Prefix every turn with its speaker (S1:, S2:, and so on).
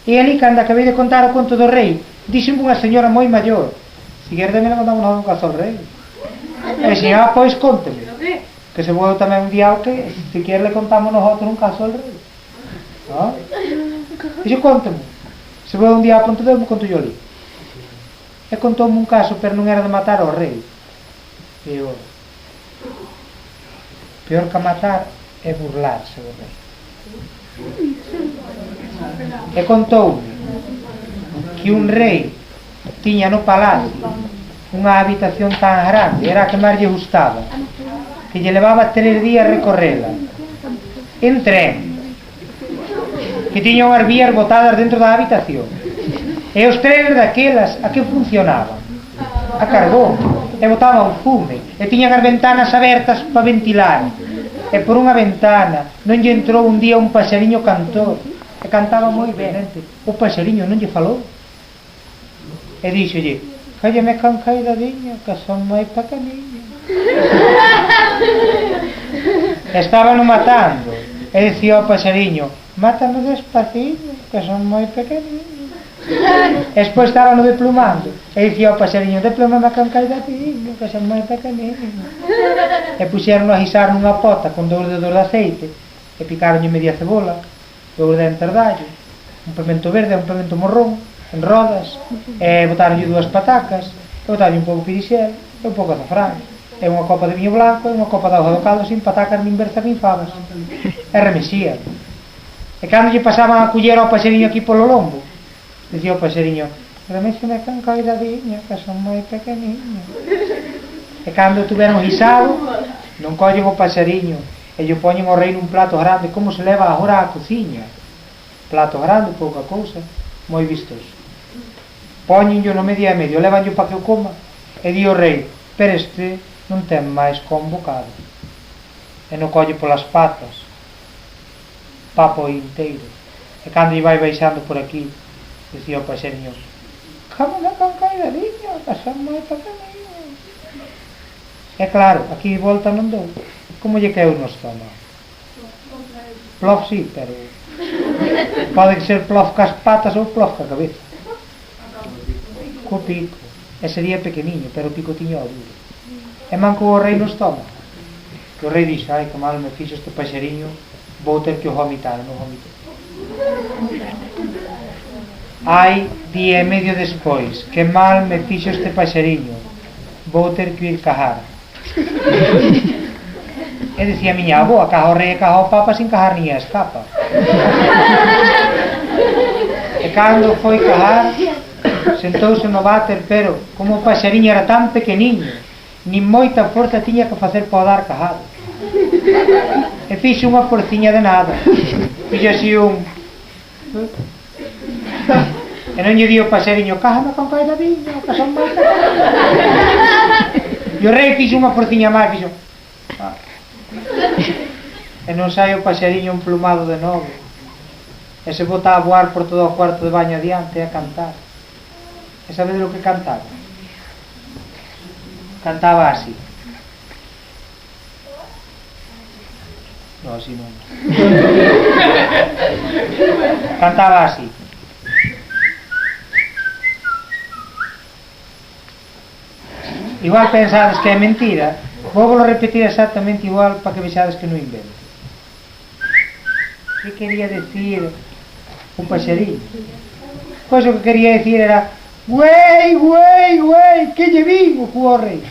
S1: E ali, cando acabei de contar o conto do rei, díxeme unha señora moi maior: se quer tamén mandamos un cazo ao rei. E dixen: pois conteme, que se vou tamén un día que se quer le contamos nosotros un caso ao rei. Dixen: conteme, se vou un día a Pontevedra me conto yo ali. E contoume un caso, pero non era de matar ao rei. E eu: peor que matar é burlarse do rei. E contoume que un rei tiña no palacio unha habitación tan grande, era a que máis lle gustaba, que lle levaba 3 días recorrela en tren, que tiña unhas vías botadas dentro da habitación, e os trenes daquelas a que funcionaban? A carbón, e botaban fume, e tiñan as ventanas abertas para ventilar, e por unha ventana non lle entrou un día un paxariño cantor, e cantaba moi ben. O paxariño non lle falou, e díxolle: cállame con caidadiña, que son moi pequeniño. Estaban matando, e dicía o paxariño: mátame despaciño, que son moi pequeniño. E despois estaban deplumando, e dicía o paxariño: deplumame con caidadiño, que son moi pequeniño. E puxeron a guisar nunha pota con 2 dedos de aceite, e picaronlle media cebola, 2 dentes de allo, un pimento verde e un pimento morrón en rodas, e botaronlle 2 patacas, e botaronlle un pouco de pirixel e un pouco de azafrán, e unha copa de viño blanco e unha copa de auga do caldo sin patacas nin berzas nin favas, e remexían. E cando lle pasaban a culler ao paxeriño aquí polo lombo, dicía o paxeriño: remexeme con coidadiña, que son moi pequeniño. E cando tuveron guisado, non collen o paxeriño e lle poñen ao rei nun plato grande, como se leva agora á cociña, plato grande, pouca cousa, moi vistoso. Póñenllo no medio e medio, levanllo para que o coma, e di o rei: pero este non ten máis convocado. E non colle polas patas, papo inteiro. E cando lle vai baixando por aquí, dicía o paxeriño: cámame con caidadiño, que son moi pequeniño. E claro, aquí de volta non dou. Como lle caeu no estómago? Plof sí, pero pode ser plof cas patas ou plof ca cabeza. Co pico. E sería pequeniño, pero o pico tiño o duro. E mancou o rei no estómago. E o rei dixo: ai, que mal me fixo este paxeriño, vou ter que o vomitar. Non vomitou. Ai, día e medio despois, que mal me fixo este paxeriño, vou ter que ir cajar. E dicía a miña avó: caja o rei e caja o papa sin cajar nin a escapa. E cando foi cajar, sentouse no váter, pero como o paxariño era tan pequeniño, nin moita forza tiña que facer para o dar cajado, e fixo unha forciña de nada, fixo así un, e non lle di o paxariño: cájame con caidadiño, que son moi pequeniño. E o rei fixo unha forciña máis, fixo, e non sai o paxariño emplumado de novo, e se bota a voar por todo o cuarto de baño adiante e a cantar. E sabedes o que cantaba? Cantaba así. Non, así non. Cantaba así. Igual pensades que é mentira, vou repetir exactamente igual para que vexades que non invento. Que quería decir un paxariño? Pois o que quería decir era: güey, güey, güey, que lle vivo, o rei.